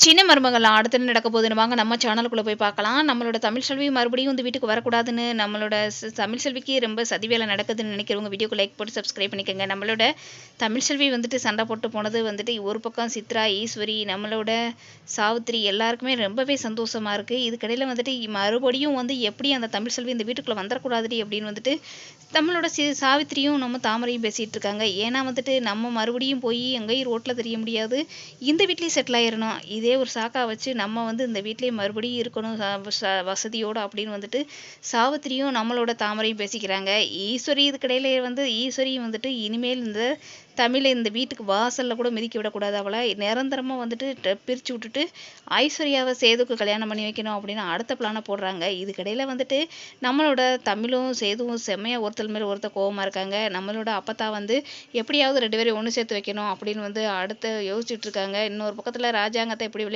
சின்ன மருமகள் அடுத்து என்ன நடக்க போகுதுன்னு வாங்க நம்ம சேனலுக்குள்ளே போய் பார்க்கலாம். நம்மளோட தமிழ் செல்வி மறுபடியும் வந்து வீட்டுக்கு வரக்கூடாதுன்னு நம்மளோட தமிழ் செல்விக்கு ரொம்ப சதி வேலை நடக்குதுன்னு நினைக்கிறவங்க வீடியோக்கு லைக் போட்டு சப்ஸ்கிரைப் பண்ணிக்கோங்க. நம்மளோட தமிழ் செல்வி வந்துட்டு சண்டை போட்டு போனது வந்துட்டு ஒரு பக்கம் சித்ரா, ஈஸ்வரி, நம்மளோட சாவித்திரி எல்லாருக்குமே ரொம்பவே சந்தோஷமாக இருக்குது. இதுக்கடையில் வந்துட்டு மறுபடியும் வந்து எப்படி அந்த தமிழ் செல்வி இந்த வீட்டுக்குள்ளே வந்துடக்கூடாதுடி அப்படின்னு வந்துட்டு நம்மளோட சாவித்திரியும் நம்ம தாமரையும் பேசிகிட்டு இருக்காங்க. ஏன்னா வந்துட்டு நம்ம மறுபடியும் போய் எங்கேயும் ரோட்டில் தெரிய முடியாது, இந்த வீட்லேயும் செட்டில் ஆயிடணும், இதே ஒரு சாக்கா வச்சு நம்ம வந்து இந்த வீட்லேயே மறுபடியும் இருக்கணும் வசதியோடு அப்படின்னு வந்துட்டு சாவித்திரியும் நம்மளோட தாமரையும் பேசிக்கிறாங்க. ஈஸ்வரி இதுக்கிடையில வந்து ஈஸ்வரியும் வந்துட்டு இனிமேல் இந்த தமிழை இந்த வீட்டுக்கு வாசலில் கூட மிதிக்க விடக்கூடாது, அவளை நிரந்தரமாக வந்துட்டு பிரித்து விட்டுட்டு ஐஸ்வர்யாவை சேதுக்கு கல்யாணம் பண்ணி வைக்கணும் அப்படின்னு அடுத்த பிளானை போடுறாங்க. இதுக்கிடையில் வந்துட்டு நம்மளோட தமிழும் சேதுவும் செம்மையாக ஒருத்தர் மேலே ஒருத்தர் கோவமாக இருக்காங்க. நம்மளோட அப்பத்தா வந்து எப்படியாவது 2 பேரையும் ஒன்று சேர்த்து வைக்கணும் அப்படின்னு வந்து அடுத்த யோசிச்சுட்டு இருக்காங்க. இன்னொரு பக்கத்தில் ராஜாங்கத்தை எப்படி வெளியில்